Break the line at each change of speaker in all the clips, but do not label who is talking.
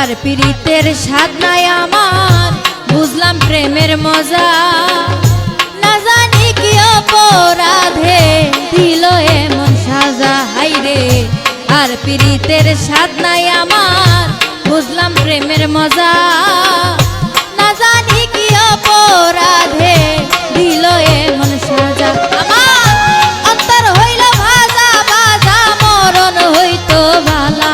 আর পীড়িতের স্বাদ নাই আমার, বুঝলাম প্রেমের মজা। না জানি কি অপরাধে দিল এমন সাজা, হাইরে আর পীড়িতের স্বাদ নাই আমার, বুঝলাম প্রেমের মজা। না জানি কি অপরাধে দিল এমন সাজা, আমার অন্তর হইল ভাজা ভাজা, মরণ হইতো ভালা।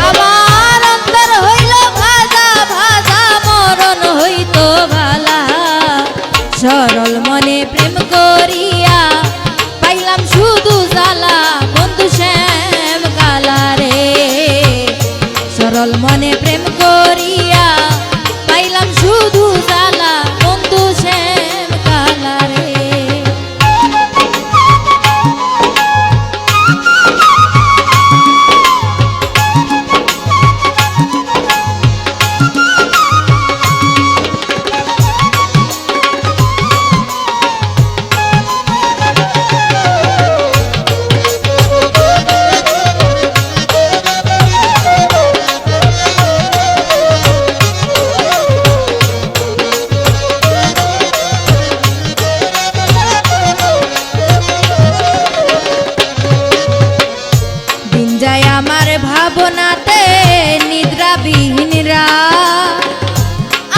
আমার অন্তর হইল ভাজা ভাজা, মরণ হইতো ভালা। সরল মনে প্রেম করিয়া পাইলাম শুধু জ্বালা, বন্ধু শ্যাম কালা রে। সরল মনে প্রেম করিয়া পাইলাম শুধু জ্বালা, বন্ধু শ্যাম কালা রে। আমার ভাবনাতে নিদ্রাবিহীন রাত,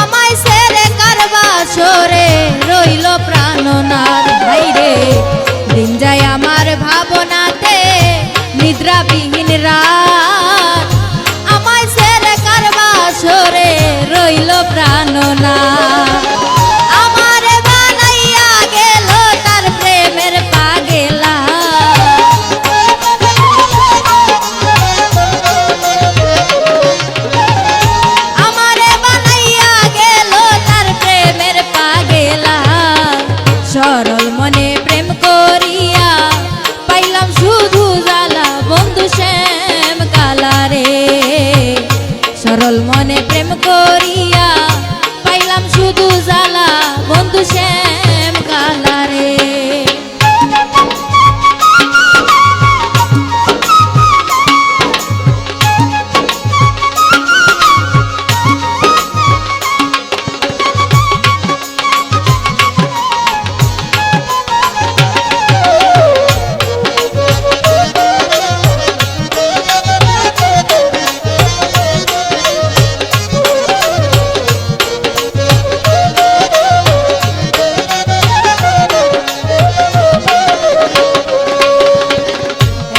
আমায় ছেড়ে কার বাসরে রইল প্রাণনাথ, ভাইরে দিন যায় আমার ভাবনাতে নিদ্রাবিহীন রাত, আমায় ছেড়ে কার বাসরে রইল প্রাণনাথ। আমারে বানাইয়া গেল তার প্রেমের পাগেলা, সরল মনে প্রেম করিয়া পাইলাম শুধু জ্বালা, বন্ধু শ্যাম কালা রে। সরল মনে প্রেম করিয়া পাইলাম শুধু জ্বালা, বন্ধু শ্যাম কালা রে।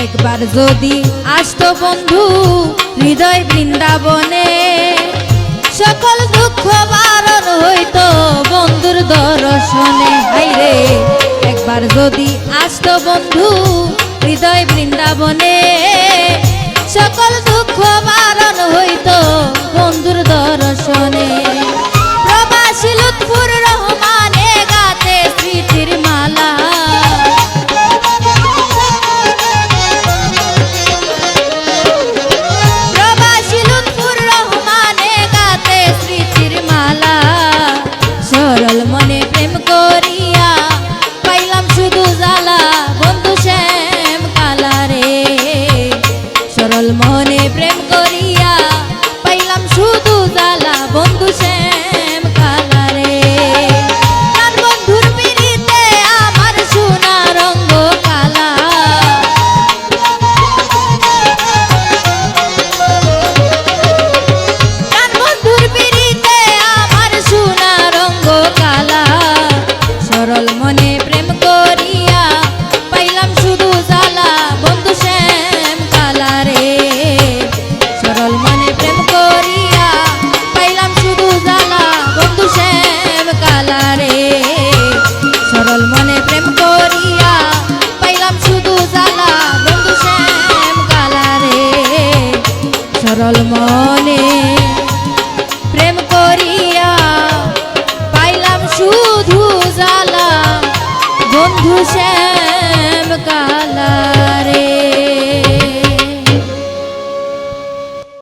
একবার যদি আসতো বন্ধু হৃদয় বৃন্দাবনে, সকল দুঃখ বারণ হইতো বন্ধুর দর্শনে, হাইরে একবার যদি আসতো বন্ধু হৃদয় বৃন্দাবনে, সকল দুঃখ বারণ হইতো বন্ধুর দর্শনে। প্রবাসী লুৎফুর রহমানে গাতে স্মৃতির মালা, সরল মনে প্রেম করিয়া পাইলাম শুধু জ্বালা, বন্ধু শ্যাম কালা রে। সরল মনে প্রেম করিয়া পাইলাম শুধু জ্বালা, বন্ধু শ্যাম কালা রে। তার বন্ধুর পিড়িতে আমার সোনা রঙ্গ কালা, তার বন্ধুর পিড়িতে আমার সোনা রঙ্গ কালা। সরল মনে প্রেম করিয়া পাইলাম শুধু জ্বালা, বন্ধু শ্যাম কালা রে। সরল মনে প্রেম করিয়া পাইলাম শুধু জ্বালা, বন্ধু শ্যাম কালা রে। সরল মনে প্রেম করিয়া পাইলাম শুধু জ্বালা, বন্ধু শ্যাম কালা রে। সরল মনে প্রেম করিয়া পাইলাম শুধু জ্বালা, বন্ধু শ্যাম।